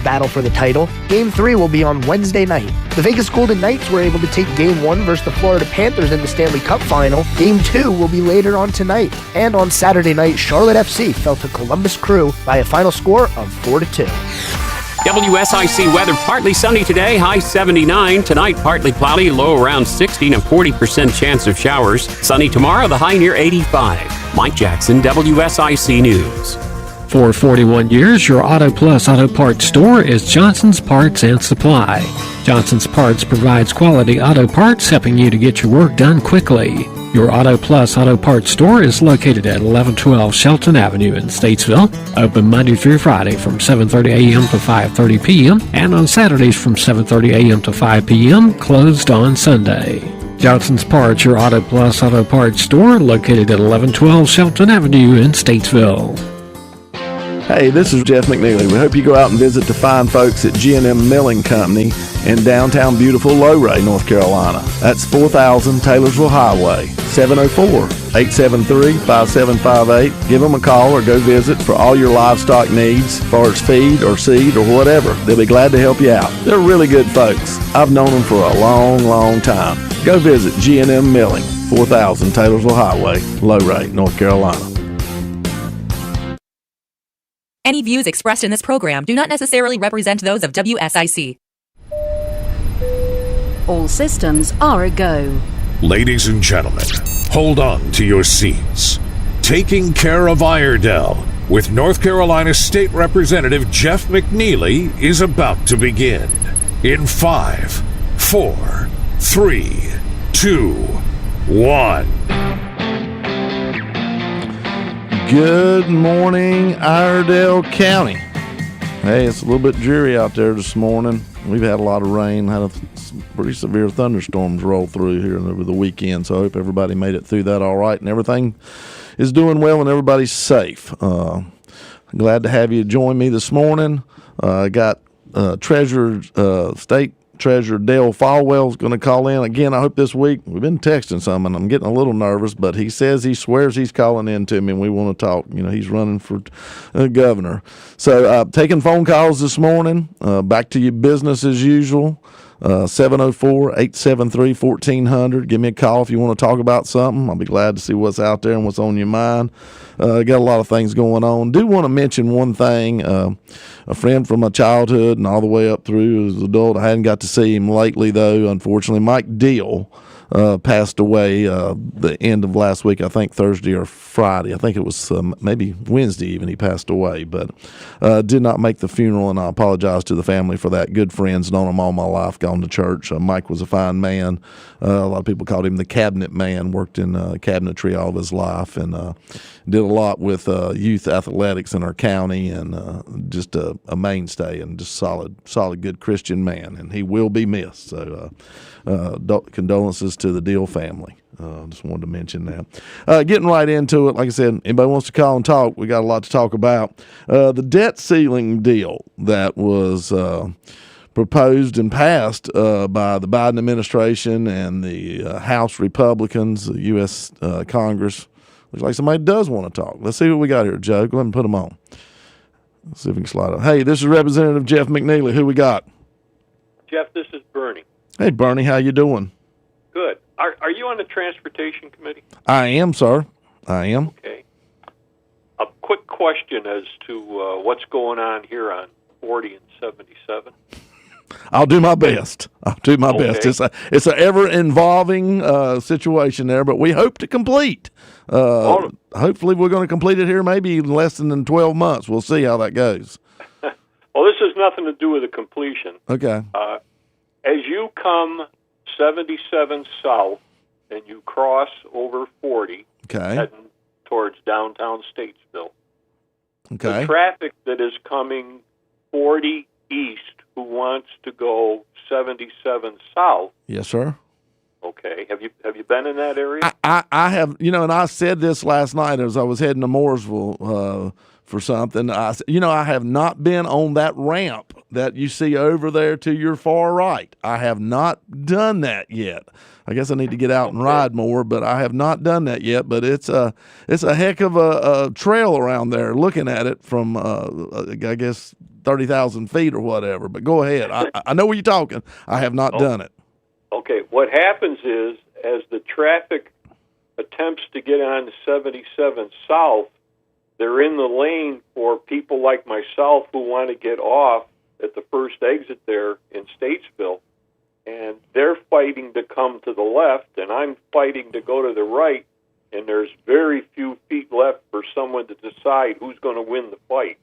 battle for the title. Game 3 will be on Wednesday night. The Vegas Golden Knights were able to take Game 1 versus the Florida Panthers in the Stanley Cup Final. Game 2 will be later on tonight. And on Saturday night, Charlotte FC fell to Columbus Crew by a final score of 4-2. WSIC weather, partly sunny today, high 79. Tonight, partly cloudy, low around 60 and a 40% chance of showers. Sunny tomorrow, the high near 85. Mike Jackson, WSIC News. For 41 years, your Auto Plus Auto Parts store is Johnson's Parts and Supply. Johnson's Parts provides quality auto parts, helping you to get your work done quickly. Your Auto Plus Auto Parts store is located at 1112 Shelton Avenue in Statesville. Open Monday through Friday from 7:30 a.m. to 5:30 p.m. and on Saturdays from 7:30 a.m. to 5 p.m. Closed on Sunday. Johnson's Parts, your Auto Plus Auto Parts store, located at 1112 Shelton Avenue in Statesville. Hey, this is Jeff McNeely. We hope you go out and visit the fine folks at G&M Milling Company in downtown beautiful Lowray, North Carolina. That's 4000 Taylorsville Highway, 704-873-5758. Give them a call or go visit for all your livestock needs, as far as feed or seed or whatever. They'll be glad to help you out. They're really good folks. I've known them for a long, long time. Go visit G&M Milling, 4000 Taylorsville Highway, Lowray, North Carolina. Any views expressed in this program do not necessarily represent those of WSIC. All systems are a go. Ladies and gentlemen, hold on to your seats. Taking Care of Iredell with North Carolina State Representative Jeff McNeely is about to begin. In 5, 4, 3, 2, 1. Good morning, Iredell County. Hey, it's a little bit dreary out there this morning. We've had a lot of rain, had some pretty severe thunderstorms roll through here over the weekend, so I hope everybody made it through that all right and everything is doing well and everybody's safe. Glad to have you join me this morning. I got State Treasurer Dale Falwell is going to call in again. I hope this week. We've been texting some, and I'm getting a little nervous, but he says he swears he's calling in to me, and we want to talk. You know, he's running for governor. So taking phone calls this morning. Back to your business as usual. 704-873-1400. Give me a call if you want to talk about something. I'll be glad to see what's out there and what's on your mind. Got a lot of things going on. Do want to mention one thing. A friend from my childhood and all the way up through as an adult. I hadn't got to see him lately, though, unfortunately. Mike Deal passed away the end of last week, I think Thursday or Friday. I think it was maybe Wednesday even he passed away, but did not make the funeral, and I apologize to the family for that. Good friends, known him all my life, gone to church. Mike was a fine man. A lot of people called him the cabinet man, worked in cabinetry all of his life, and did a lot with youth athletics in our county, and just a mainstay and just solid, good Christian man, and he will be missed. So condolences to the Deal family. Just wanted to mention that. Getting right into it, like I said, anybody wants to call and talk, we got a lot to talk about. The debt ceiling deal that was proposed and passed by the Biden administration and the House Republicans, the U.S. Congress. Looks like somebody does want to talk. Let's see what we got here, Joe. Go ahead and put them on. Let's see if we can slide up. Hey, this is Representative Jeff McNeely. Who we got? Jeff, this is Bernie. Hey, Bernie, how you doing? Good. Are you on the Transportation Committee? I am, sir. I am. Okay. A quick question as to what's going on here on 40 and 77. I'll do my best. Best. It's an ever-involving situation there, but we hope to complete. Hopefully we're going to complete it here maybe less than 12 months. We'll see how that goes. Well, this has nothing to do with the completion. Okay. As you come 77 south and you cross over 40, heading towards downtown Statesville, the traffic that is coming 40 east who wants to go 77 south. Yes, sir. Okay. Have you been in that area? I have, and I said this last night as I was heading to Mooresville for something. I have not been on that ramp that you see over there to your far right. I have not done that yet. I guess I need to get out and ride more, but I have not done that yet. But it's a heck of a trail around there. Looking at it from, I guess, 30,000 feet or whatever. But go ahead. I know where you're talking. I have not done it. Okay. What happens is, as the traffic attempts to get on 77 South, they're in the lane for people like myself who want to get off at the first exit there in Statesville, and they're fighting to come to the left, and I'm fighting to go to the right, and there's very few feet left for someone to decide who's going to win the fight.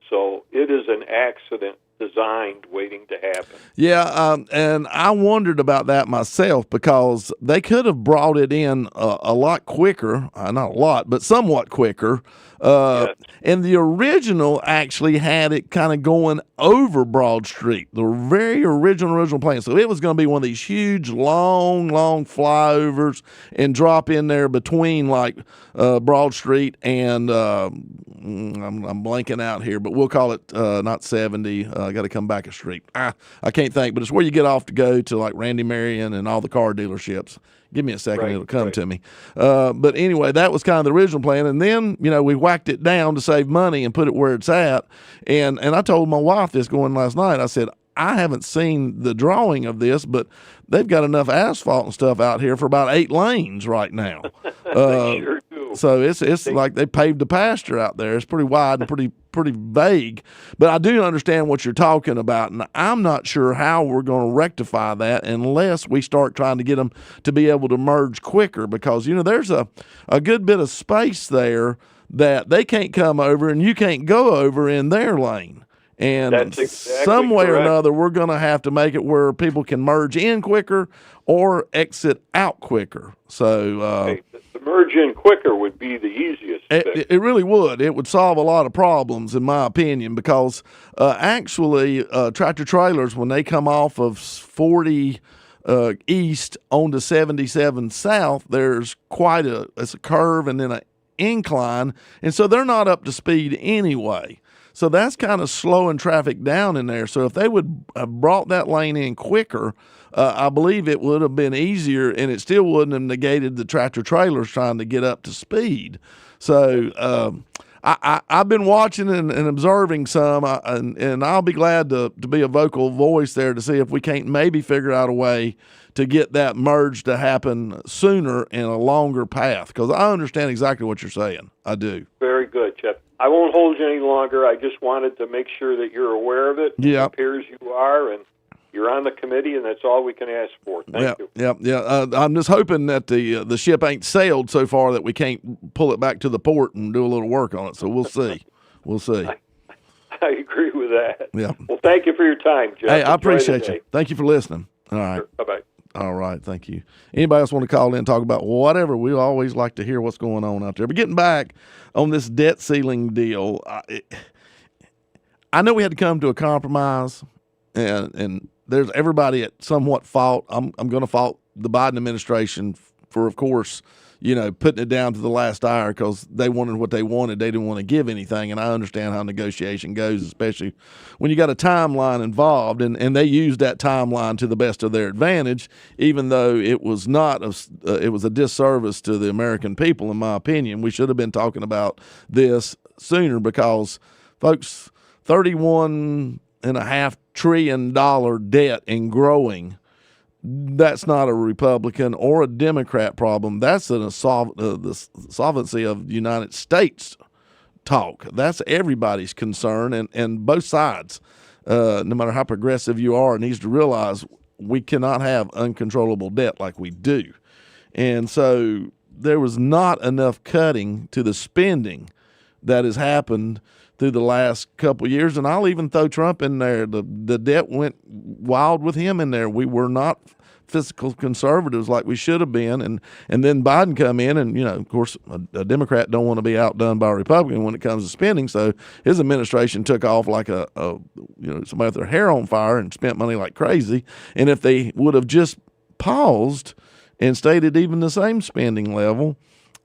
So it is an accident designed waiting to happen. Yeah, and I wondered about that myself because they could have brought it in a lot quicker, not a lot, but somewhat quicker. Yes. And the original actually had it kind of going over Broad Street, the very original plan. So it was going to be one of these huge, long flyovers and drop in there between like Broad Street and I'm blanking out here, but we'll call it not 70. I got to come back a street. I can't think, but it's where you get off to go to like Randy Marion and all the car dealerships. Give me a second, it'll come to me. But anyway, that was kind of the original plan. And then, we whacked it down to save money and put it where it's at. And I told my wife this going last night. I said, I haven't seen the drawing of this, but they've got enough asphalt and stuff out here for about 8 lanes right now. They sure do. So it's like they paved the pasture out there. It's pretty wide and pretty vague. But I do understand what you're talking about, and I'm not sure how we're going to rectify that unless we start trying to get them to be able to merge quicker because, there's a good bit of space there that they can't come over and you can't go over in their lane. And that's exactly some way correct. or another, we're going to have to make it where people can merge in quicker or exit out quicker. So the merge in quicker would be the easiest. It really would. It would solve a lot of problems, in my opinion, because actually tractor trailers, when they come off of 40 east onto 77 south, there's it's a curve and then an incline, and so they're not up to speed anyway. So that's kind of slowing traffic down in there. So if they would have brought that lane in quicker, I believe it would have been easier, and it still wouldn't have negated the tractor trailers trying to get up to speed. So I've been watching and observing some, and I'll be glad to be a vocal voice there to see if we can't maybe figure out a way to get that merge to happen sooner in a longer path, because I understand exactly what you're saying. I do. Very good, Jeff. I won't hold you any longer. I just wanted to make sure that you're aware of it. Yeah. It appears you are, and you're on the committee, and that's all we can ask for. Thank you. Yeah. I'm just hoping that the ship ain't sailed so far that we can't pull it back to the port and do a little work on it. So we'll see. We'll see. I agree with that. Yeah. Well, thank you for your time, Jeff. Hey, I appreciate you. Thank you for listening. All right. Sure. Bye-bye. All right, thank you. Anybody else want to call in and talk about whatever? We always like to hear what's going on out there. But getting back on this debt ceiling deal, I know we had to come to a compromise, and there's everybody at somewhat fault. I'm going to fault the Biden administration for, of course, putting it down to the last hour because they wanted what they wanted. They didn't want to give anything, and I understand how negotiation goes, especially when you got a timeline involved, and they used that timeline to the best of their advantage, even though it was not it was a disservice to the American people, in my opinion. We should have been talking about this sooner because, folks, $31.5 trillion debt and growing. That's not a Republican or a Democrat problem. That's the solvency of the United States talk. That's everybody's concern, and both sides, no matter how progressive you are, needs to realize we cannot have uncontrollable debt like we do. And so there was not enough cutting to the spending that has happened through the last couple of years, and I'll even throw Trump in there. The debt went wild with him in there. We were not fiscal conservatives like we should have been, and then Biden come in, and of course a Democrat don't want to be outdone by a Republican when it comes to spending, so his administration took off like somebody with their hair on fire and spent money like crazy. And if they would have just paused and stayed at even the same spending level,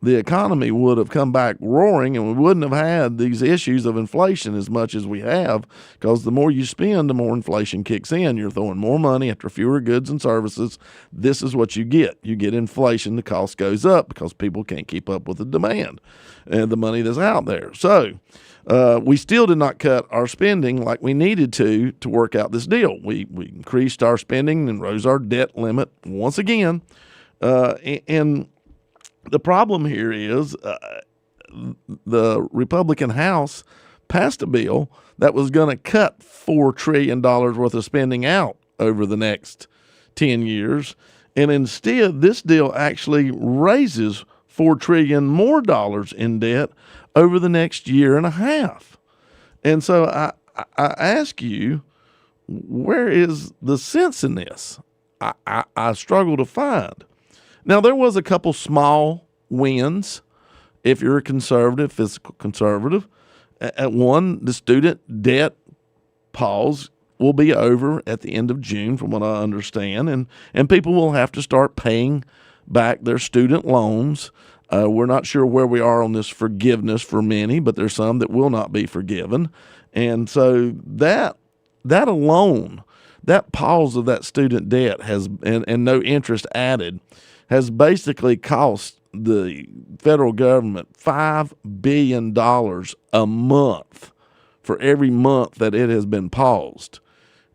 the economy would have come back roaring, and we wouldn't have had these issues of inflation as much as we have, because the more you spend, the more inflation kicks in. You're throwing more money after fewer goods and services. This is what you get. You get inflation. The cost goes up because people can't keep up with the demand and the money that's out there. So we still did not cut our spending like we needed to work out this deal. We increased our spending and rose our debt limit once again. And the problem here is the Republican House passed a bill that was going to cut $4 trillion worth of spending out over the next 10 years. And instead, this deal actually raises $4 trillion more in debt over the next year and a half. And so I ask you, where is the sense in this? I struggle to find. Now, there was a couple small wins if you're a conservative, fiscal conservative. At one, the student debt pause will be over at the end of June, from what I understand, and people will have to start paying back their student loans. We're not sure where we are on this forgiveness for many, but there's some that will not be forgiven. And so that alone, that pause of that student debt has and no interest added, has basically cost the federal government $5 billion a month for every month that it has been paused.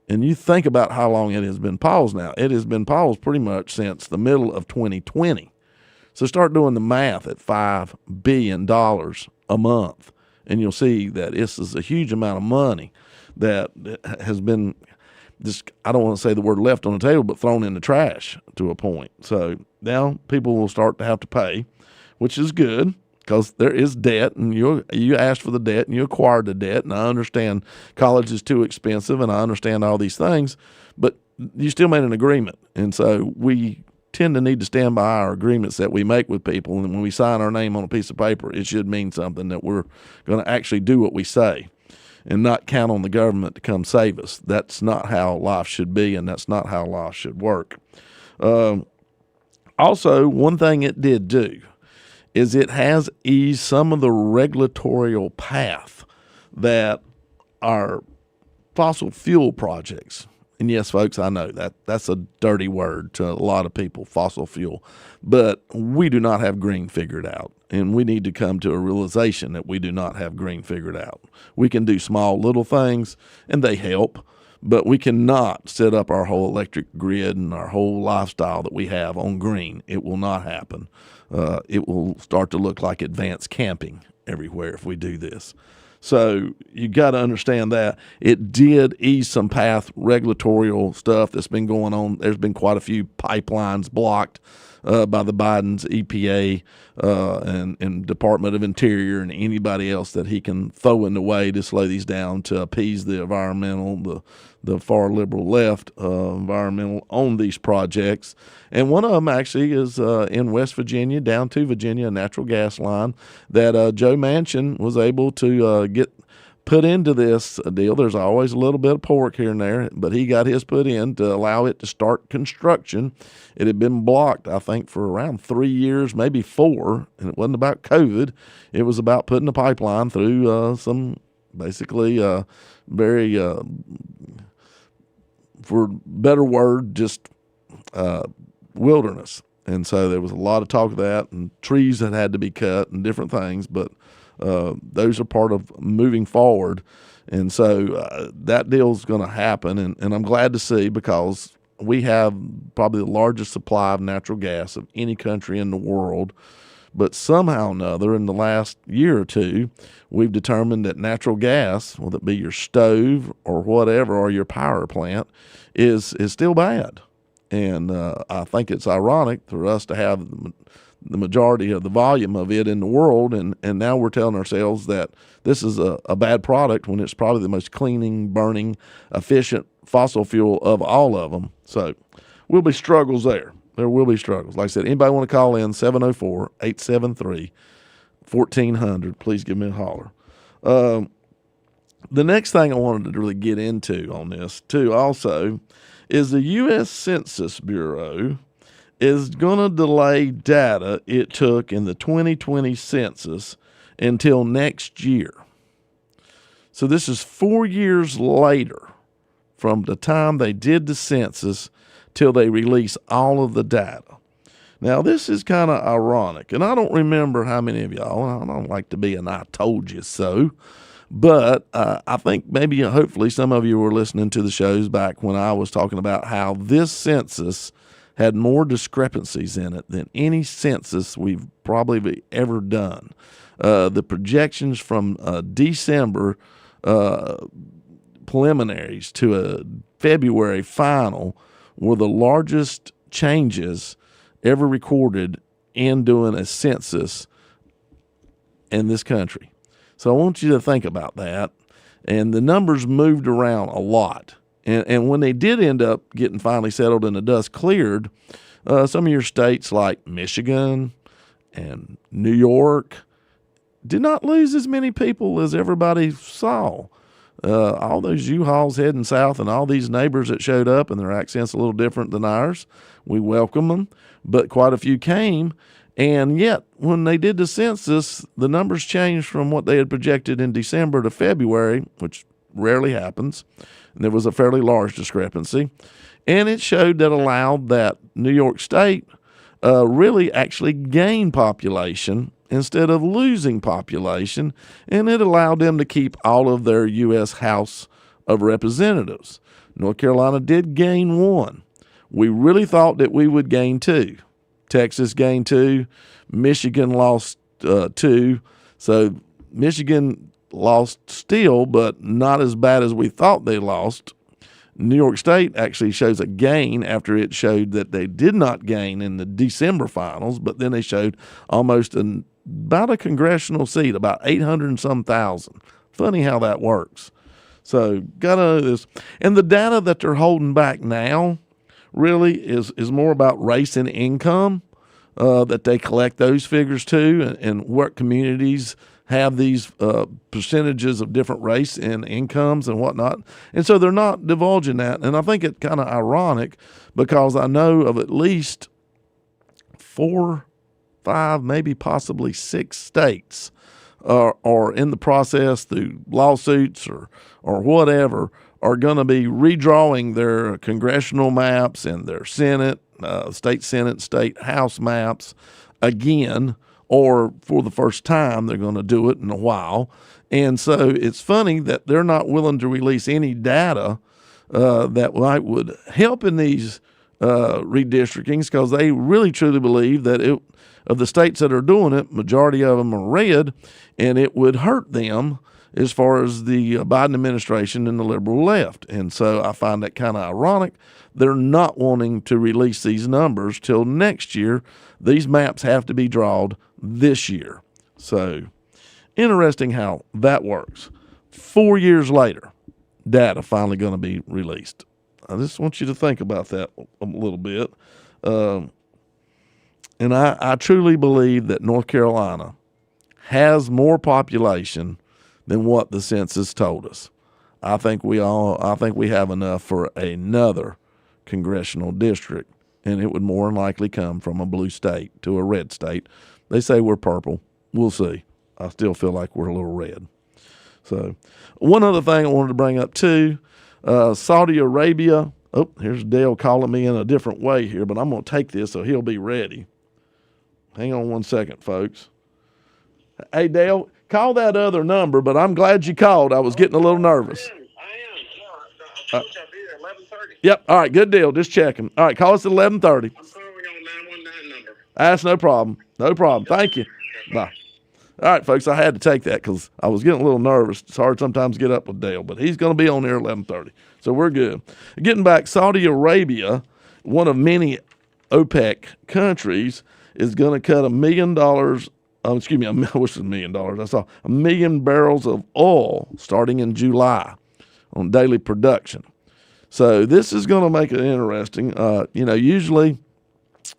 And you think about how long it has been paused now. It has been paused pretty much since the middle of 2020. So start doing the math at $5 billion a month, and you'll see that this is a huge amount of money that has been just, I don't want to say the word left on the table, but thrown in the trash to a point. So now people will start to have to pay, which is good, because there is debt, and you asked for the debt and you acquired the debt. And I understand college is too expensive, and I understand all these things, but you still made an agreement. And so we tend to need to stand by our agreements that we make with people. And when we sign our name on a piece of paper, it should mean something, that we're going to actually do what we say and not count on the government to come save us. That's not how life should be, and that's not how life should work. Also, one thing it did do is it has eased some of the regulatorial path that our fossil fuel projects, and yes, folks, I know that's a dirty word to a lot of people, fossil fuel, but we do not have green figured out, and we need to come to a realization that we do not have green figured out. We can do small little things, and they help, but we cannot set up our whole electric grid and our whole lifestyle that we have on green. It will not happen. It will start to look like advanced camping everywhere if we do this. So you got to understand that it did ease some path regulatorial stuff that's been going on. There's been quite a few pipelines blocked by the Biden's EPA and Department of Interior and anybody else that he can throw in the way to slow these down, to appease the environmental, the far liberal left environmental on these projects. And one of them actually is in West Virginia, down to Virginia, a natural gas line that Joe Manchin was able to get put into this deal. There's always a little bit of pork here and there, but he got his put in to allow it to start construction. It had been blocked, I think, for around 3 years, maybe 4, and it wasn't about COVID. It was about putting a pipeline through some basically very, for better word, just wilderness. And so there was a lot of talk of that, and trees that had to be cut and different things, but those are part of moving forward. And so that deal is going to happen, and I'm glad to see, because we have probably the largest supply of natural gas of any country in the world. But somehow or another, in the last year or two, we've determined that natural gas, whether it be your stove or whatever, or your power plant, is still bad. And I think it's ironic for us to have the majority of the volume of it in the world, and now we're telling ourselves that this is a bad product when it's probably the most cleaning, burning, efficient fossil fuel of all of them. So will be struggles there. There will be struggles. Like I said, anybody want to call in, 704-873-1400. Please give me a holler. The next thing I wanted to really get into on this, too, also, is the U.S. Census Bureau is going to delay data it took in the 2020 census until next year. So this is 4 years later from the time they did the census till they release all of the data. Now, this is kind of ironic, and I don't remember how many of y'all, I don't like to be an I told you so, but I think maybe hopefully some of you were listening to the shows back when I was talking about how this census had more discrepancies in it than any census we've probably ever done. The projections from December preliminaries to a February final were the largest changes ever recorded in doing a census in this country. So I want you to think about that. And the numbers moved around a lot. And when they did end up getting finally settled and the dust cleared, some of your states like Michigan and New York did not lose as many people as everybody saw. All those U-Hauls heading south and all these neighbors that showed up, and their accent's a little different than ours, we welcome them, but quite a few came. And yet, when they did the census, the numbers changed from what they had projected in December to February, which rarely happens. And there was a fairly large discrepancy. And it showed that allowed that New York State really actually gained population instead of losing population, and it allowed them to keep all of their U.S. House of Representatives. North Carolina did gain 1. We really thought that we would gain 2. Texas gained 2. Michigan lost 2. So Michigan lost still, but not as bad as we thought they lost. New York State actually shows a gain after it showed that they did not gain in the December finals, but then they showed almost about a congressional seat, about 800 and some thousand. Funny how that works. So gotta know this. And the data that they're holding back now really is more about race and income, that they collect those figures too, and what communities have these percentages of different race and incomes and whatnot. And so they're not divulging that. And I think it's kind of ironic because I know of at least 4, 5, maybe possibly 6 states are in the process through lawsuits or whatever, are going to be redrawing their congressional maps and their Senate, state Senate, state House maps again, or for the first time. They're going to do it in a while. And so it's funny that they're not willing to release any data that would help in these redistrictings, because they really truly believe that of the states that are doing it, majority of them are red, and it would hurt them as far as the Biden administration and the liberal left. And so I find that kind of ironic. They're not wanting to release these numbers till next year. These maps have to be drawn this year. So interesting how that works. 4 years later, data finally going to be released. I just want you to think about that a little bit. And I truly believe that North Carolina has more population than what the census told us. I think we have enough for another congressional district, and it would more than likely come from a blue state to a red state. They say we're purple. We'll see. I still feel like we're a little red. So one other thing I wanted to bring up too, Saudi Arabia. Oh, here's Dale calling me in a different way here, but I'm going to take this so he'll be ready. Hang on one second, folks. Hey, Dale, call that other number, but I'm glad you called. I was getting a little nervous. I am. I told you I'd be there at 11:30. Yep. All right, good deal. Just checking. All right, call us at 11:30. I'm calling on 919 number. That's no problem. No problem. Thank you. Bye. All right, folks, I had to take that because I was getting a little nervous. It's hard sometimes to get up with Dale, but he's going to be on there at 11:30, so we're good. Getting back, Saudi Arabia, one of many OPEC countries, is going to cut $1 million. What's $1 million? I saw 1 million barrels of oil starting in July on daily production. So this is going to make it interesting. Usually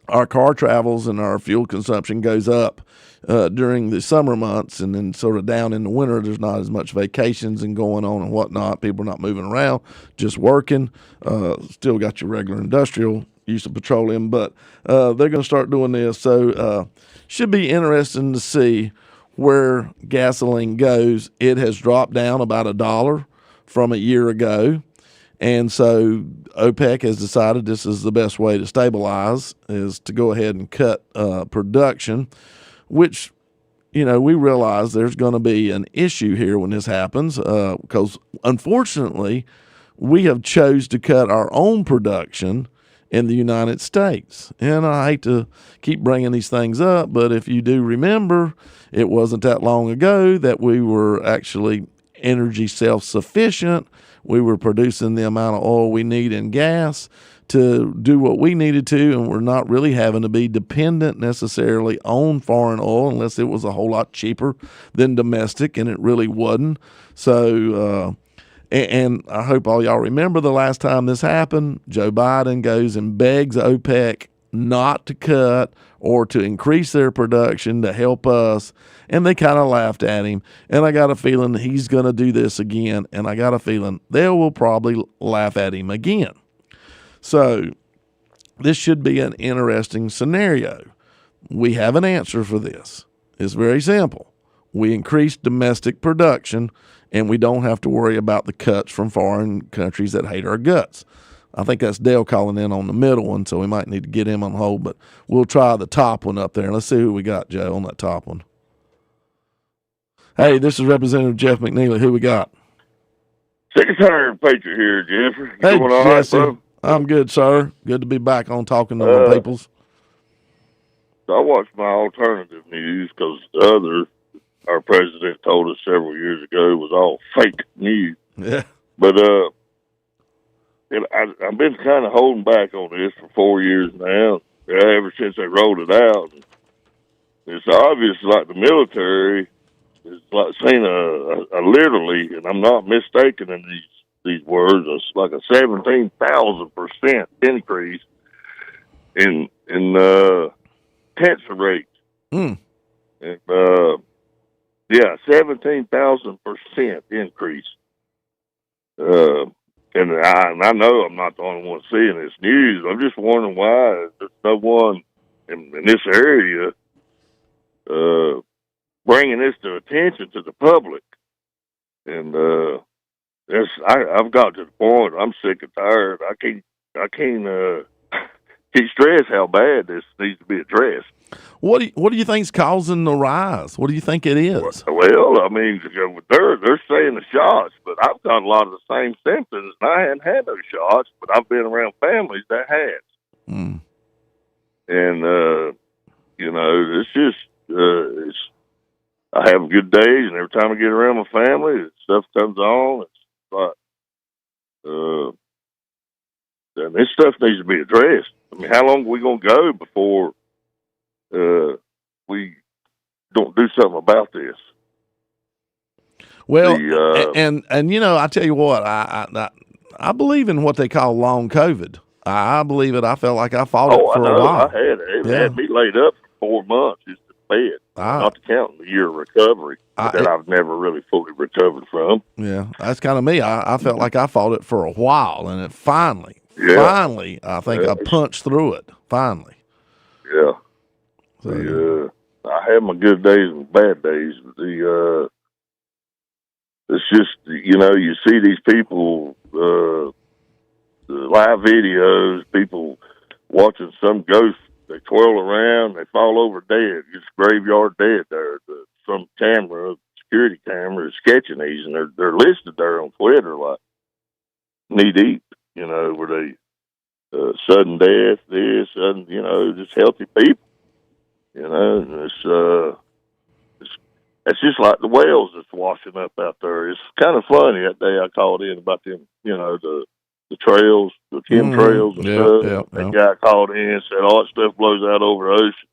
our car travels and our fuel consumption goes up during the summer months, and then sort of down in the winter, there's not as much vacations and going on and whatnot. People are not moving around, just working. Still got your regular industrial use of petroleum, but they're going to start doing this. So should be interesting to see where gasoline goes. It has dropped down about $1 from a year ago. And so OPEC has decided this is the best way to stabilize, is to go ahead and cut production, which, you know, we realize there's going to be an issue here when this happens because, unfortunately, we have chose to cut our own production in the United States. And I hate to keep bringing these things up, but if you do remember, it wasn't that long ago that we were actually energy self-sufficient. We were producing the amount of oil we need and gas to do what we needed to, and we're not really having to be dependent necessarily on foreign oil unless it was a whole lot cheaper than domestic, and it really wasn't. So, and I hope all y'all remember the last time this happened, Joe Biden goes and begs OPEC not to cut or to increase their production to help us, and they kind of laughed at him. And I got a feeling he's going to do this again, and I got a feeling they will probably laugh at him again. So this should be an interesting scenario. We have an answer for this. It's very simple. We increase domestic production, and we don't have to worry about the cuts from foreign countries that hate our guts. I think that's Dale calling in on the middle one, so we might need to get him on hold, but we'll try the top one up there. Let's see who we got, Joe, on that top one. Hey, this is Representative Jeff McNeely. Who we got? 600 Patriot here, Jeffrey. Hey, Going all Jesse. right, bro? I'm good, sir. Good to be back on talking to my peoples. I watched my alternative news because the other, our president told us several years ago, was all fake news. Yeah. But I've been kind of holding back on this for 4 years now, ever since they rolled it out. It's obvious, like the military is like saying a literally, and I'm not mistaken in these words, it's like a 17,000% increase in cancer rates. Mm. And 17,000% increase. And I know I'm not the only one seeing this news. I'm just wondering why there's no one in this area bringing this to attention to the public. And I've got to the point I'm sick and tired. I can't stress how bad this needs to be addressed. What do you think's causing the rise? What do you think it is? Well, I mean, they're saying the shots, but I've got a lot of the same symptoms, and I hadn't had those shots, but I've been around families that had. Mm. And it's just I have good days, and every time I get around my family, stuff comes on. It's like, and this stuff needs to be addressed. I mean, how long are we going to go before we don't do something about this? Well, and I tell you what, I believe in what they call long COVID. I believe it. I felt like I fought it for a while. I had it. It had me laid up for 4 months just in bed, not to count the year of recovery that I've never really fully recovered from. Yeah, that's kind of me. I felt like I fought it for a while, and it finally, I think I punched through it. Finally. Yeah. So, I have my good days and bad days. It's just, you see these people, the live videos, people watching some ghost, they twirl around, they fall over dead, just graveyard dead there. Some security camera is sketching these, and they're listed there on Twitter like knee deep, where they sudden death, sudden, just healthy people. And it's just like the whales that's washing up out there. It's kind of funny. That day I called in about them, the trails, the chemtrails and stuff. That guy called in and said all that stuff blows out over the ocean.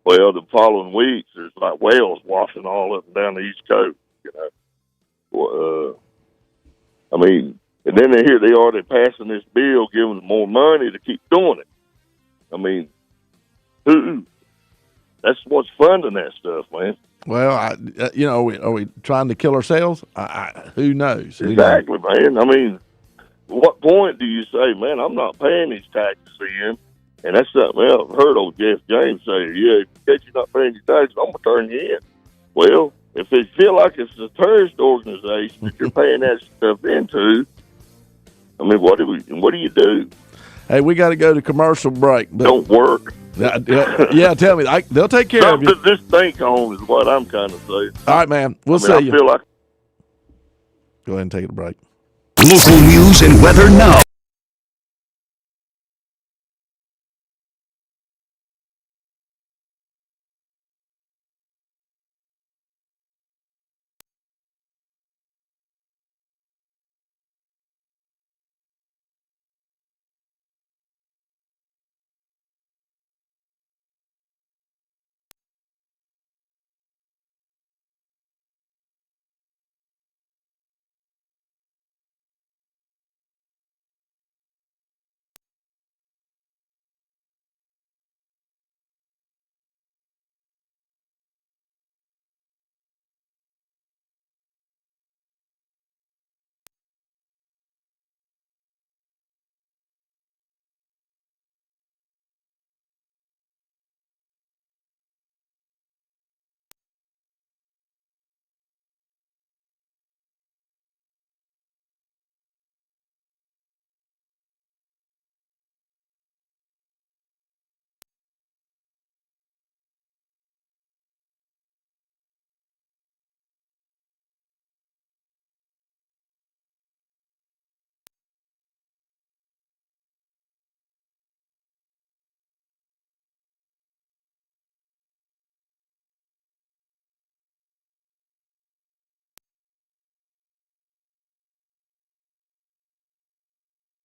Well, the following weeks, there's like whales washing all up and down the East Coast, I mean, and then they already passing this bill giving them more money to keep doing it. I mean, who? That's what's funding that stuff, man. Well, are we trying to kill ourselves? Who knows? Exactly, man. I mean, what point do you say, man, I'm not paying these taxes in? And that's something else. I've heard old Jeff James say, yeah, if you're not paying your taxes, I'm going to turn you in. Well, if they feel like it's a terrorist organization that you're paying that stuff into, I mean, what do you do? Hey, we got to go to commercial break. But don't work. Yeah, tell me. They'll take care of you. Something to just think on is what I'm kind of saying. All right, man. We'll see you. I feel like. Go ahead and take a break. Local news and weather now.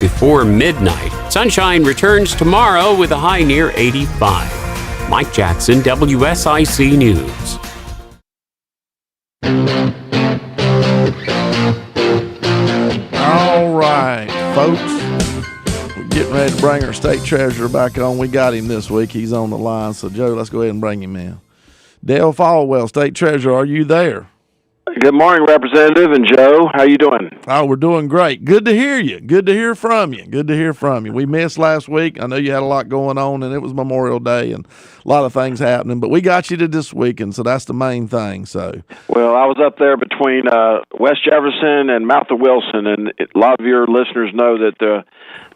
Before midnight, sunshine returns tomorrow with a high near 85. Mike Jackson, WSIC News. All right, folks. We're getting ready to bring our state treasurer back on. We got him this week. He's on the line. So, Joe, let's go ahead and bring him in. Dale Falwell, state treasurer, are you there? Good morning, Representative and Joe. How you doing? Oh, we're doing great. Good to hear you. Good to hear from you. Good to hear from you. We missed last week. I know you had a lot going on, and it was Memorial Day and a lot of things happening, but we got you to this week, and so that's the main thing. So, well, I was up there between West Jefferson and Mouth of Wilson, and a lot of your listeners know that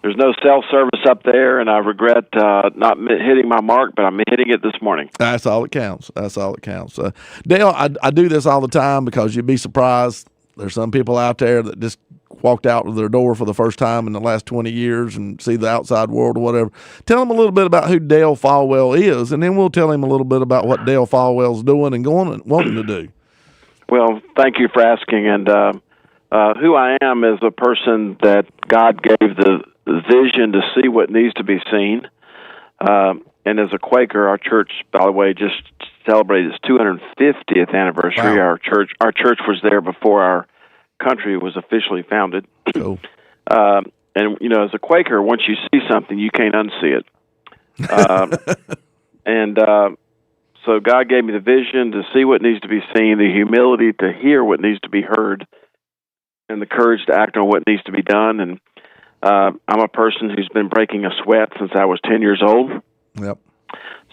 there's no cell service up there, and I regret not hitting my mark, but I'm hitting it this morning. That's all that counts. That's all that counts. Dale, I do this all the time because you'd be surprised. There's some people out there that just walked out of their door for the first time in the last 20 years and see the outside world or whatever. Tell them a little bit about who Dale Falwell is, and then we'll tell him a little bit about what Dale Falwell's doing and wanting to do. Well, thank you for asking. And who I am is a person that God gave the vision to see what needs to be seen. And as a Quaker, our church, by the way, just celebrated its 250th anniversary. Wow. Our church was there before our country was officially founded. Cool. And you know, as a Quaker, once you see something, you can't unsee it. So God gave me the vision to see what needs to be seen, the humility to hear what needs to be heard, and the courage to act on what needs to be done. And I'm a person who's been breaking a sweat since I was 10 years old. Yep.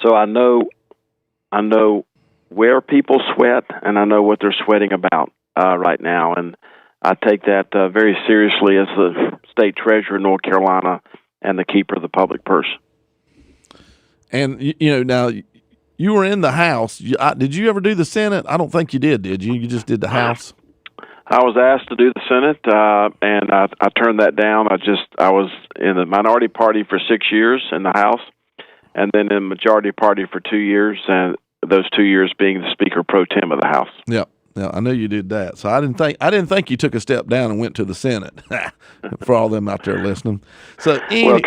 So I know where people sweat, and I know what they're sweating about right now. And I take that very seriously as the state treasurer of North Carolina and the keeper of the public purse. And, you know, now you were in the House. Did you ever do the Senate? I don't think you did you? You just did the House? I was asked to do the Senate, and I turned that down. I was in the minority party for 6 years in the House, and then in the majority party for 2 years, and those 2 years being the Speaker pro tem of the House. Yep. Yeah, I knew you did that. So I didn't think you took a step down and went to the Senate. For all them out there listening. So Carolyn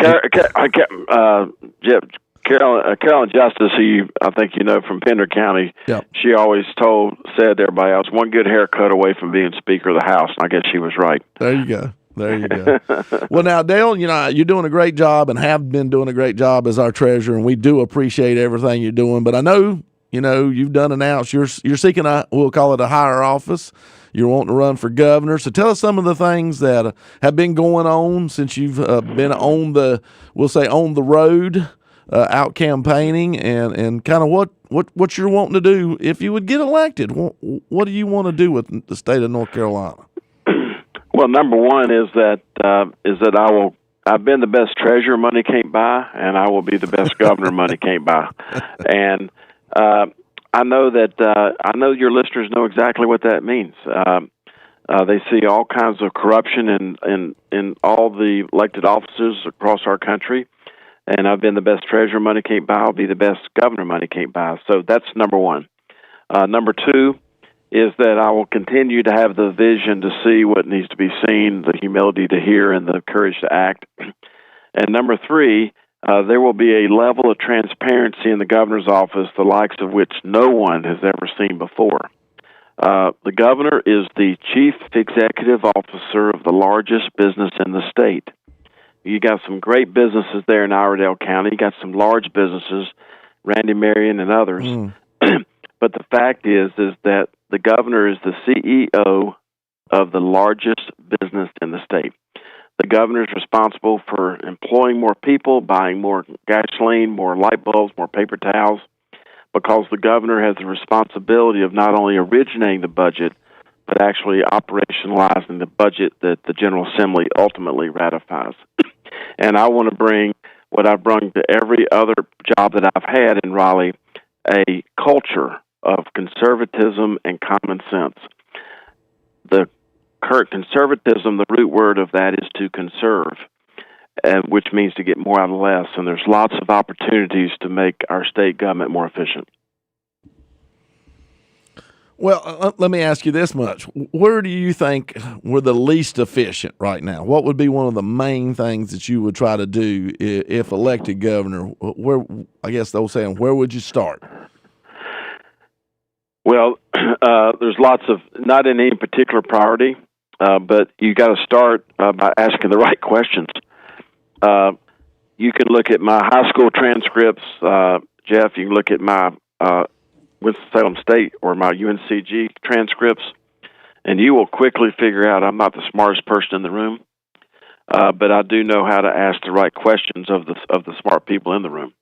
Justice, who I think you know from Pender County, yep. She always said to everybody else, one good haircut away from being Speaker of the House. And I guess she was right. There you go. Well, now, Dale, you know, you're doing a great job and have been doing a great job as our treasurer, and we do appreciate everything you're doing. But I know, you know, you've done announced you're seeking we'll call it a higher office. you're wanting to run for governor. So tell us some of the things that have been going on since you've been on the road, out campaigning, and kind of what you're wanting to do if you would get elected. What do you want to do with the state of North Carolina? Well, number one is that I've been the best treasurer money can't buy, and I will be the best governor money can't buy. And I know your listeners know exactly what that means. They see all kinds of corruption in all the elected offices across our country, and I've been the best treasurer money can't buy. I'll be the best governor money can't buy. So that's number one. Number two is that I will continue to have the vision to see what needs to be seen, the humility to hear, and the courage to act. And number three, there will be a level of transparency in the governor's office, the likes of which no one has ever seen before. The governor is the chief executive officer of the largest business in the state. You got some great businesses there in Iredell County. You got some large businesses, Randy Marion and others. But the fact is that the governor is the CEO of the largest business in the state. The governor is responsible for employing more people, buying more gasoline, more light bulbs, more paper towels, because the governor has the responsibility of not only originating the budget, but actually operationalizing the budget that the General Assembly ultimately ratifies. And I want to bring what I've brought to every other job that I've had in Raleigh, a culture of conservatism and common sense. The current conservatism, the root word of that is to conserve, which means to get more out of less. And there's lots of opportunities to make our state government more efficient. Well, let me ask you this much. Where do you think we're the least efficient right now? What would be one of the main things that you would try to do if elected governor? Where, I guess they'll say, where would you start? Well, there's lots of, not in any particular priority, but you got to start by asking the right questions. You can look at my high school transcripts, Jeff. You can look at my Winston-Salem State or my UNCG transcripts, and you will quickly figure out I'm not the smartest person in the room, but I do know how to ask the right questions of the smart people in the room.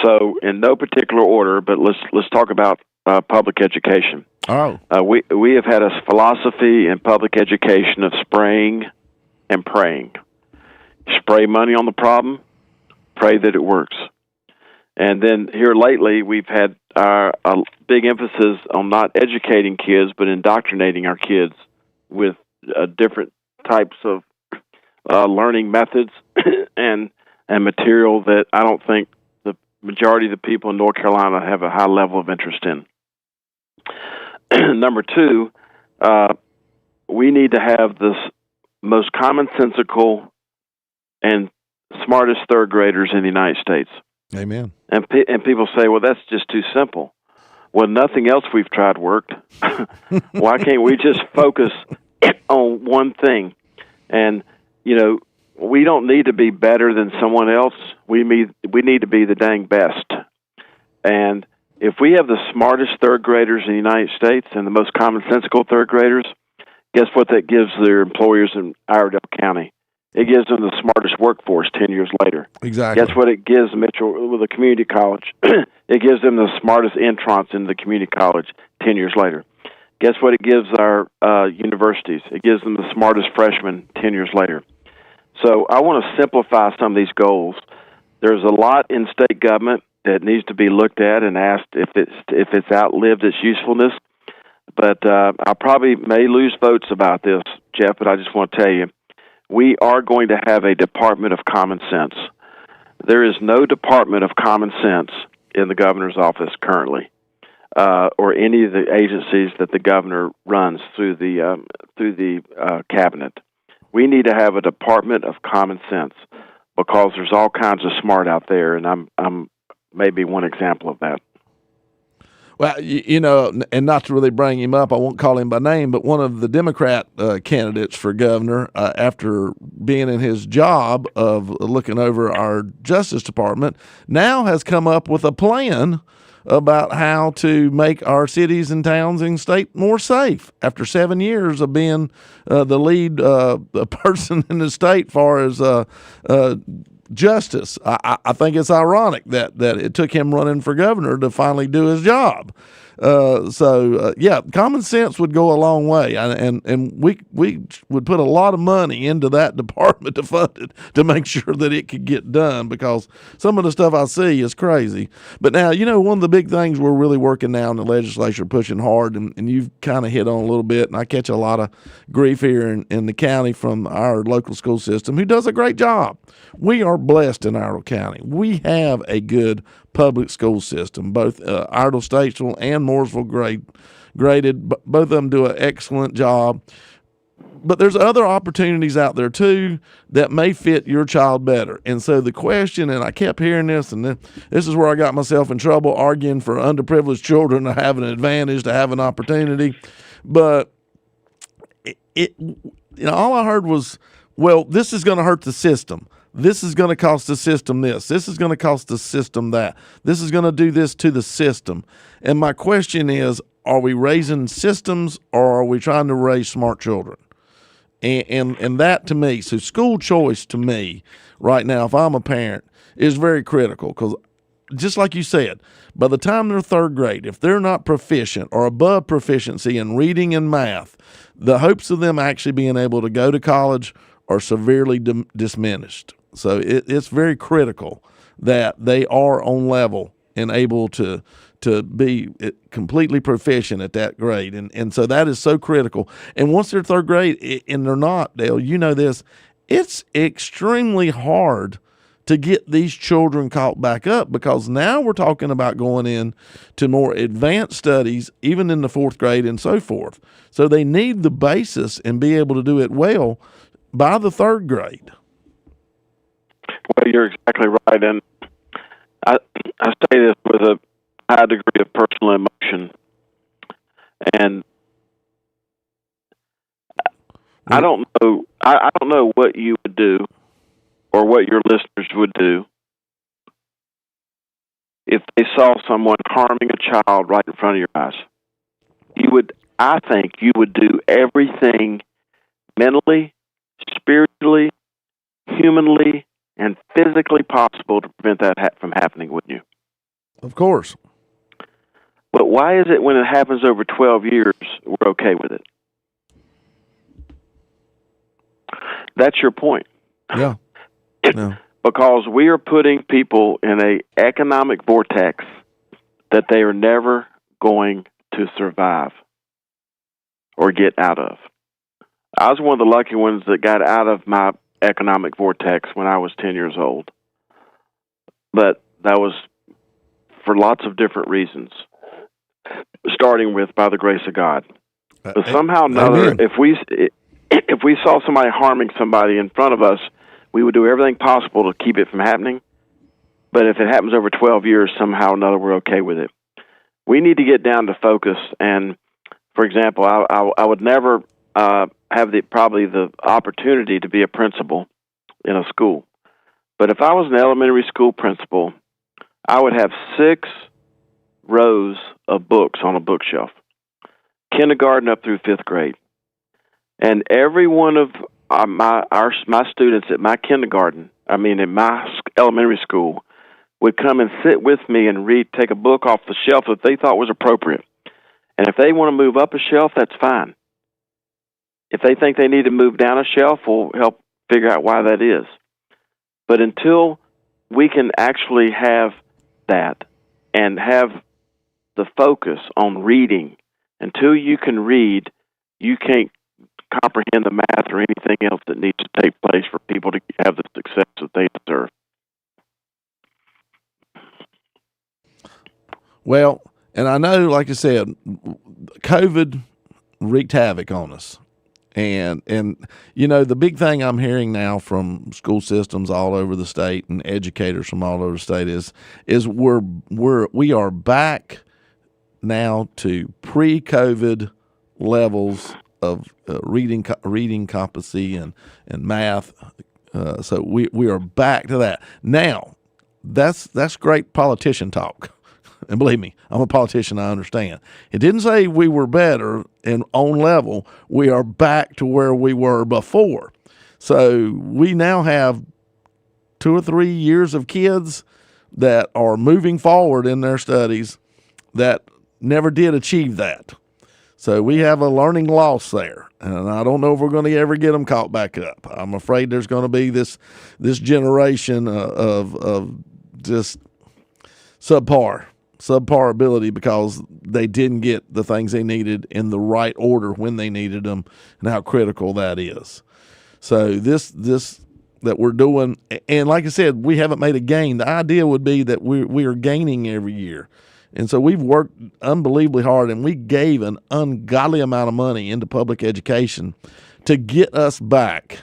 So, in no particular order, but let's talk about public education. Oh, we have had a philosophy in public education of spraying and praying. Spray money on the problem, pray that it works. And then here lately, we've had a big emphasis on not educating kids, but indoctrinating our kids with different types of learning methods and material that I don't think the majority of the people in North Carolina have a high level of interest in. Number two, we need to have the most commonsensical and smartest third graders in the United States. Amen. And people say, well, that's just too simple. Well, nothing else we've tried worked. Why can't we just focus on one thing? And, we don't need to be better than someone else. We need to be the dang best. And if we have the smartest third graders in the United States and the most commonsensical third graders, guess what that gives their employers in Iredell County? It gives them the smartest workforce 10 years later. Exactly. Guess what it gives Mitchell with a community college? It gives them the smartest entrants into the community college 10 years later. Guess what it gives our universities? It gives them the smartest freshmen 10 years later. So I want to simplify some of these goals. There's a lot in state government that needs to be looked at and asked if it's outlived its usefulness. But I probably may lose votes about this, Jeff, but I just want to tell you, we are going to have a Department of Common Sense. There is no Department of Common Sense in the governor's office currently, or any of the agencies that the governor runs through the cabinet. We need to have a Department of Common Sense because there's all kinds of smart out there, and I'm maybe one example of that. Well, and not to really bring him up, I won't call him by name, but one of the Democrat candidates for governor, after being in his job of looking over our Justice Department, now has come up with a plan about how to make our cities and towns and state more safe after 7 years of being the lead person in the state far as justice. I think it's ironic that it took him running for governor to finally do his job. Yeah, common sense would go a long way, and we would put a lot of money into that department to fund it to make sure that it could get done, because some of the stuff I see is crazy. But now, one of the big things we're really working now in the legislature, pushing hard, and you've kind of hit on a little bit, and I catch a lot of grief here in the county from our local school system, who does a great job. We are blessed in Iredell County. We have a good public school system. Both Iredell, Statesville, and Mooresville graded. Both of them do an excellent job. But there's other opportunities out there, too, that may fit your child better. And so the question, and I kept hearing this, and this is where I got myself in trouble, arguing for underprivileged children to have an advantage, to have an opportunity. But all I heard was, well, this is going to hurt the system. This is going to cost the system this. This is going to cost the system that. This is going to do this to the system. And my question is, are we raising systems, or are we trying to raise smart children? And that, to me, so school choice to me right now, if I'm a parent, is very critical, because just like you said, by the time they're third grade, if they're not proficient or above proficiency in reading and math, the hopes of them actually being able to go to college are severely diminished. So it's very critical that they are on level and able to be completely proficient at that grade. And so that is so critical. And once they're third grade and they're not, Dale, you know this, it's extremely hard to get these children caught back up, because now we're talking about going in to more advanced studies, even in the fourth grade and so forth. So they need the basis and be able to do it well by the third grade. Well, you're exactly right. And I say this with a high degree of personal emotion. And I don't know what you would do, or what your listeners would do, if they saw someone harming a child right in front of your eyes. I think you would do everything mentally, spiritually, humanly, and physically possible to prevent that from happening, wouldn't you? Of course. But why is it when it happens over 12 years, we're okay with it? That's your point. Yeah. No. Because we are putting people in an economic vortex that they are never going to survive or get out of. I was one of the lucky ones that got out of my economic vortex when I was 10 years old. But that was for lots of different reasons, starting with by the grace of God. But somehow or another, if we saw somebody harming somebody in front of us, we would do everything possible to keep it from happening. But if it happens over 12 years, somehow or another, we're okay with it. We need to get down to focus. And, for example, I would never have probably the opportunity to be a principal in a school. But if I was an elementary school principal, I would have 6 rows of books on a bookshelf, kindergarten up through 5th grade. And every one of my students at my kindergarten, in my elementary school, would come and sit with me and take a book off the shelf that they thought was appropriate. And if they want to move up a shelf, that's fine. If they think they need to move down a shelf, we'll help figure out why that is. But until we can actually have that and have the focus on reading, until you can read, you can't comprehend the math or anything else that needs to take place for people to have the success that they deserve. Well, and I know, like I said, COVID wreaked havoc on us. And the big thing I'm hearing now from school systems all over the state and educators from all over the state is we are back now to pre-COVID levels of reading competency and math. So we are back to that. Now, that's great politician talk. And believe me, I'm a politician, I understand. It didn't say we were better and on level. We are back to where we were before. So we now have 2 or 3 years of kids that are moving forward in their studies that never did achieve that. So we have a learning loss there, and I don't know if we're going to ever get them caught back up. I'm afraid there's going to be this generation of just subpar ability because they didn't get the things they needed in the right order when they needed them, and how critical that is. So this that we're doing, and like I said, we haven't made a gain. The idea would be that we are gaining every year. And so we've worked unbelievably hard, and we gave an ungodly amount of money into public education to get us back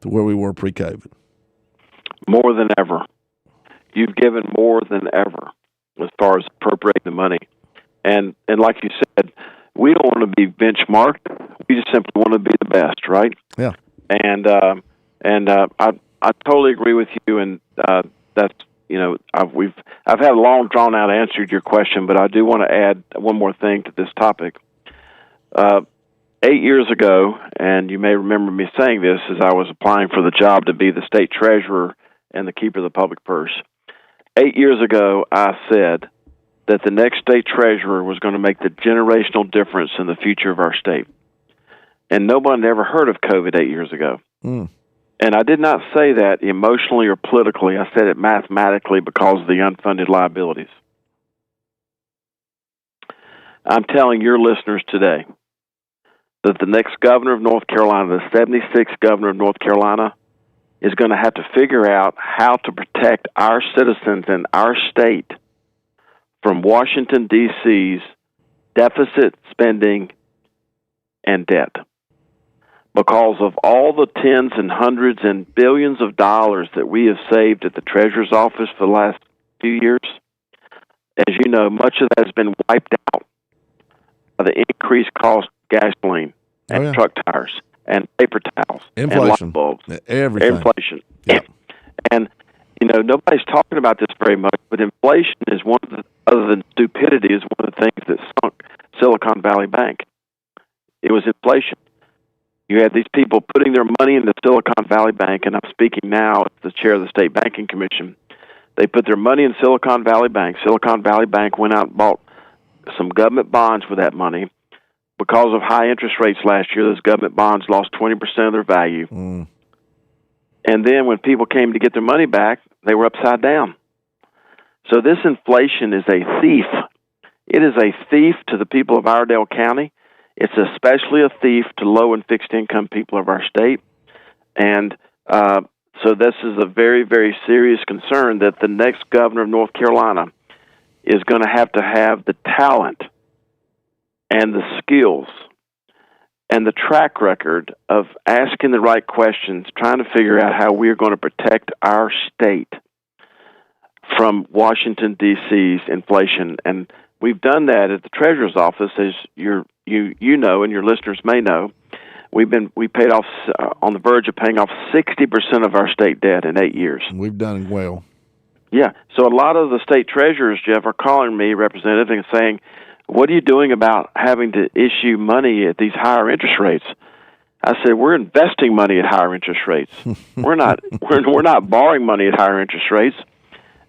to where we were pre-COVID. More than ever. You've given more than ever as far as appropriating the money. And like you said, we don't want to be benchmarked. We just simply want to be the best, right? Yeah. And I totally agree with you, and that's, I've had a long, drawn-out answer to your question, but I do want to add one more thing to this topic. 8 years ago, and you may remember me saying this as I was applying for the job to be the state treasurer and the keeper of the public purse. 8 years ago, I said that the next state treasurer was going to make the generational difference in the future of our state. And nobody ever heard of COVID 8 years ago. Mm. And I did not say that emotionally or politically. I said it mathematically because of the unfunded liabilities. I'm telling your listeners today that the next governor of North Carolina, the 76th governor of North Carolina, is going to have to figure out how to protect our citizens in our state from Washington, D.C.'s deficit spending and debt. Because of all the tens and hundreds and billions of dollars that we have saved at the Treasurer's office for the last few years, as you know, much of that has been wiped out by the increased cost of gasoline and truck tires and paper towels inflation, and light bulbs. Everything. Inflation. Yep. And, nobody's talking about this very much, but inflation is one of the, other than stupidity, is one of the things that sunk Silicon Valley Bank. It was inflation. You had these people putting their money into Silicon Valley Bank, and I'm speaking now as the chair of the State Banking Commission. They put their money in Silicon Valley Bank. Silicon Valley Bank went out and bought some government bonds with that money. Because of high interest rates last year, those government bonds lost 20% of their value. Mm. And then when people came to get their money back, they were upside down. So this inflation is a thief. It is a thief to the people of Iredell County. It's especially a thief to low and fixed income people of our state. And so this is a very, very serious concern that the next governor of North Carolina is going to have the talent and the skills and the track record of asking the right questions, trying to figure out how we're going to protect our state from Washington, D.C.'s inflation. And we've done that at the Treasurer's office, as you know, and your listeners may know. We paid off on the verge of paying off 60% of our state debt in 8 years. We've done well. Yeah. So a lot of the state treasurers, Jeff, are calling me, representative, and saying, "What are you doing about having to issue money at these higher interest rates?" I said, "We're investing money at higher interest rates. we're not borrowing money at higher interest rates."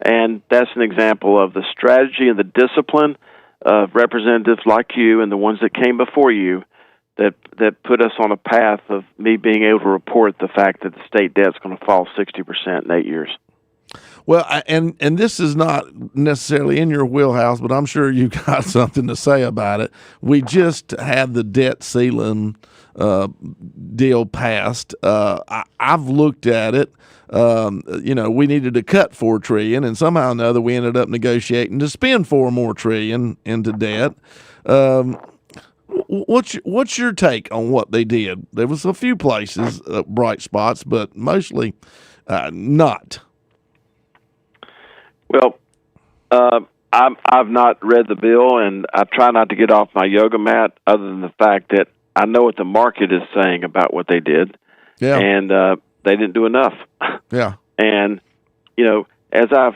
And that's an example of the strategy and the discipline of representatives like you and the ones that came before you that put us on a path of me being able to report the fact that the state debt's going to fall 60% in 8 years. Well, and this is not necessarily in your wheelhouse, but I'm sure you've got something to say about it. We just had the debt ceiling deal passed. I've looked at it. We needed to cut $4 trillion, and somehow or another we ended up negotiating to spend $4 trillion into debt. What's your take on what they did? There was a few places, bright spots, but mostly not. Well, I've not read the bill, and I try not to get off my yoga mat other than the fact that I know what the market is saying about what they did. Yeah. And they didn't do enough. Yeah. And, as I've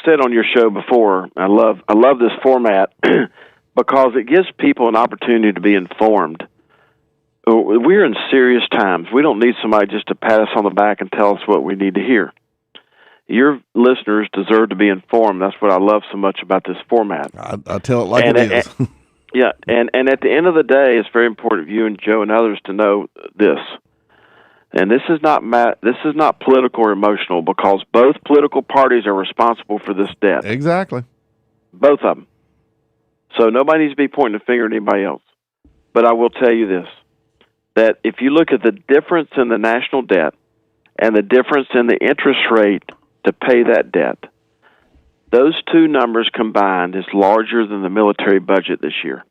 said on your show before, I love this format because it gives people an opportunity to be informed. We're in serious times. We don't need somebody just to pat us on the back and tell us what we need to hear. Your listeners deserve to be informed. That's what I love so much about this format. I tell it like it is. Yeah, and at the end of the day, it's very important for you and Joe and others to know this. And this is not political or emotional, because both political parties are responsible for this debt. Exactly. Both of them. So nobody needs to be pointing a finger at anybody else. But I will tell you this, that if you look at the difference in the national debt and the difference in the interest rate to pay that debt, those two numbers combined is larger than the military budget this year.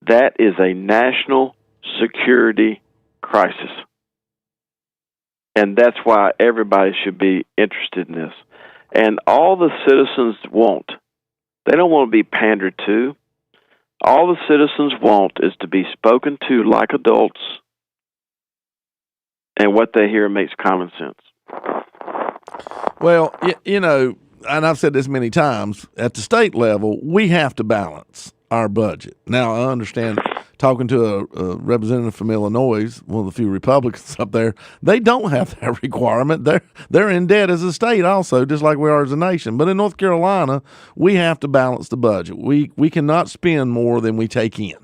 That is a national security crisis. And that's why everybody should be interested in this. And all the citizens want, they don't want to be pandered to. All the citizens want is to be spoken to like adults, and what they hear makes common sense. Well, you know, and I've said this many times, at the state level, we have to balance our budget. Now, I understand talking to a representative from Illinois, one of the few Republicans up there, they don't have that requirement. They're in debt as a state also, just like we are as a nation. But in North Carolina, we have to balance the budget. We cannot spend more than we take in.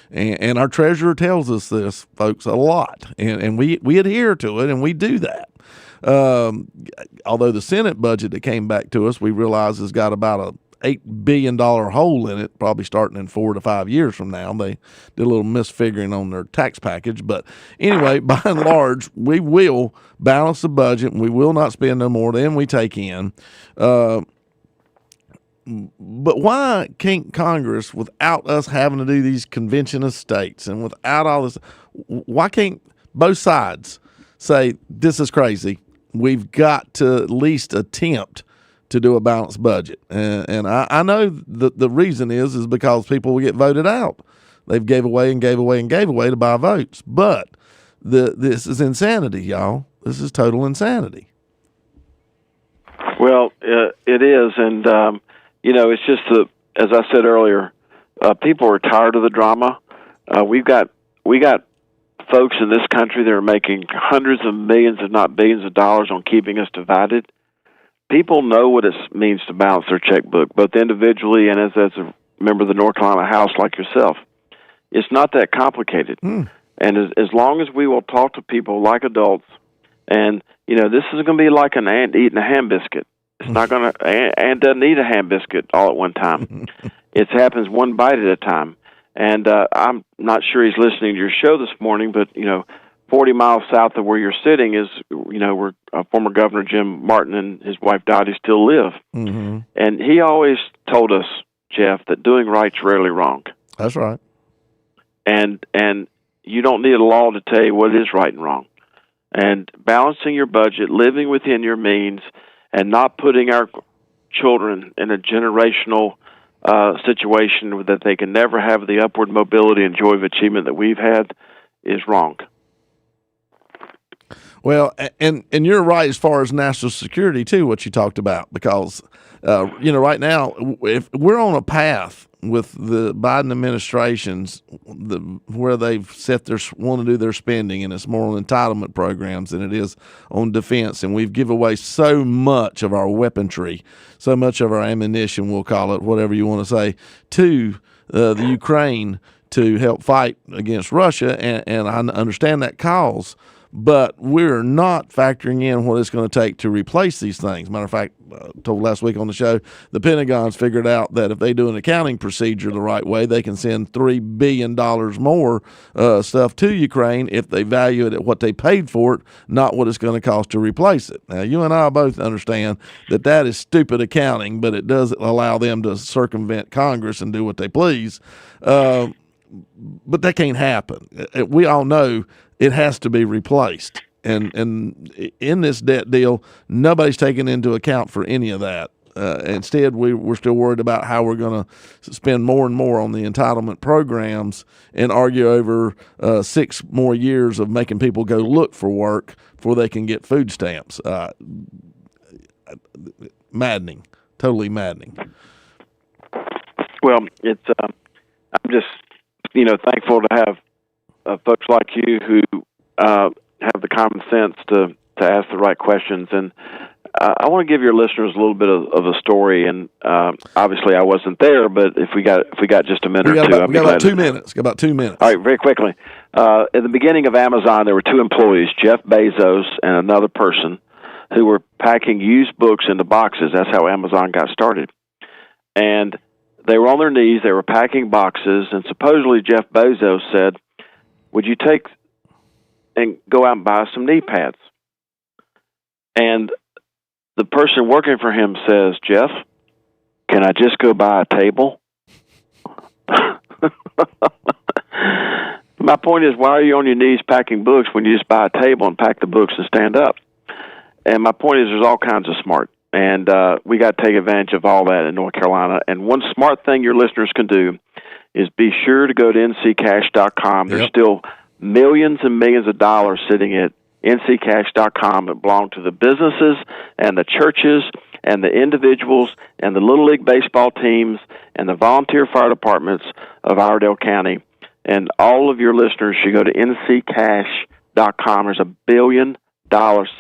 And our treasurer tells us this, folks, a lot. And we adhere to it, and we do that. Although the Senate budget that came back to us, we realize has got about a $8 billion hole in it, probably starting in 4 to 5 years from now. They did a little misfiguring on their tax package. But anyway, by and large, we will balance the budget, and we will not spend no more than we take in. But why can't Congress, without us having to do these convention of states and without all this, why can't both sides say, this is crazy? We've got to at least attempt to do a balanced budget. And I know the reason is because people will get voted out. They've gave away to buy votes. But this is insanity, y'all. This is total insanity. Well, it is. And, you know, it's just, as I said earlier, people are tired of the drama. We got folks in this country that are making hundreds of millions, if not billions of dollars on keeping us divided. People know what it means to balance their checkbook, both individually and as a member of the North Carolina House like yourself. It's not that complicated. And as long as we will talk to people like adults, and, you know, this is going to be like an ant eating a ham biscuit. It's not going to, ant doesn't eat a ham biscuit all at one time. It happens one bite at a time. And I'm not sure he's listening to your show this morning, but, you know, 40 miles south of where you're sitting is, you know, where former Governor Jim Martin and his wife Dottie still live. Mm-hmm. And he always told us, Jeff, that doing right's rarely wrong. That's right. And you don't need a law to tell you what is right and wrong. And balancing your budget, living within your means, and not putting our children in a generational situation that they can never have the upward mobility and joy of achievement that we've had is wrong. Well, and you're right as far as national security, too, what you talked about, because, you know, right now, if we're on a path with the Biden administrations where they've want to do their spending, and it's more on entitlement programs than it is on defense, and we've given away so much of our weaponry, so much of our ammunition, we'll call it, whatever you want to say, to the Ukraine to help fight against Russia, and I understand that cause. But we're not factoring in what it's going to take to replace these things. Matter of fact, I told last week on the show, the Pentagon's figured out that if they do an accounting procedure the right way, they can send $3 billion more stuff to Ukraine if they value it at what they paid for it, not what it's going to cost to replace it. Now, you and I both understand that is stupid accounting, but it does allow them to circumvent Congress and do what they please. But that can't happen. We all know it has to be replaced. And in this debt deal, nobody's taken into account for any of that. Instead, we're still worried about how we're going to spend more and more on the entitlement programs and argue over 6 more years of making people go look for work before they can get food stamps. maddening, totally maddening. Well, it's I'm just thankful to have folks like you who have the common sense to ask the right questions. And I want to give your listeners a little bit of a story. And obviously, I wasn't there, but if we got just a minute or two, we got about 2 minutes. Got about 2 minutes. All right, very quickly. At the beginning of Amazon, there were two employees, Jeff Bezos and another person, who were packing used books into boxes. That's how Amazon got started. And they were on their knees. They were packing boxes, and supposedly Jeff Bezos said, "Would you take and go out and buy some knee pads?" And the person working for him says, "Jeff, can I just go buy a table?" My point is, why are you on your knees packing books when you just buy a table and pack the books and stand up? And my point is, there's all kinds of smart. And we got to take advantage of all that in North Carolina. And one smart thing your listeners can do is be sure to go to nccash.com. There's still millions and millions of dollars sitting at nccash.com that belong to the businesses and the churches and the individuals and the Little League baseball teams and the volunteer fire departments of Iredell County. And all of your listeners should go to nccash.com. There's $1 billion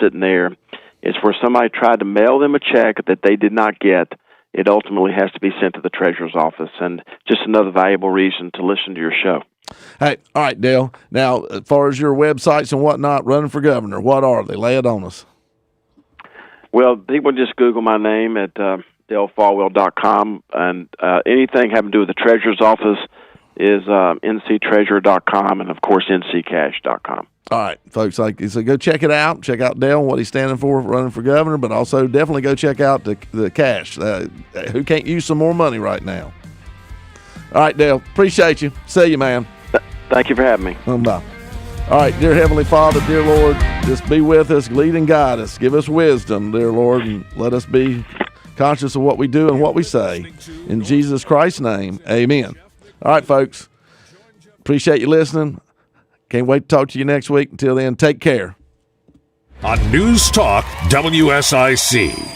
sitting there. It's where somebody tried to mail them a check that they did not get. It ultimately has to be sent to the treasurer's office. And just another valuable reason to listen to your show. Hey, all right, Dale. Now, as far as your websites and whatnot, running for governor, what are they? Lay it on us. Well, people just Google my name at DaleFalwell.com, and anything having to do with the treasurer's office is nctreasurer.com, and, of course, nccash.com. All right, folks, so go check it out. Check out Dale and what he's standing for, running for governor, but also definitely go check out the cash. Who can't use some more money right now? All right, Dale, appreciate you. See you, man. Thank you for having me. Bye. All right, dear Heavenly Father, dear Lord, just be with us, lead and guide us. Give us wisdom, dear Lord, and let us be conscious of what we do and what we say. In Jesus Christ's name, amen. All right, folks, appreciate you listening. Can't wait to talk to you next week. Until then, take care. On News Talk WSIC.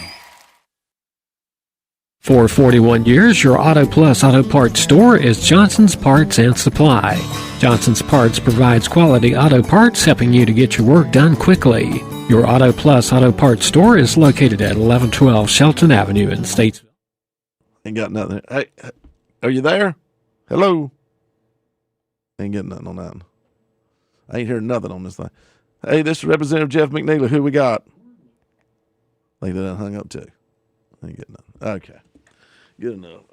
For 41 years, your Auto Plus Auto Parts store is Johnson's Parts and Supply. Johnson's Parts provides quality auto parts, helping you to get your work done quickly. Your Auto Plus Auto Parts store is located at 1112 Shelton Avenue in Statesville. Ain't got nothing. Hey, are you there? Hello? Ain't getting nothing on that. I ain't hearing nothing on this thing. Hey, this is Representative Jeff McNeely. Who we got? I think that I hung up too. I ain't getting nothing. Okay. Good enough.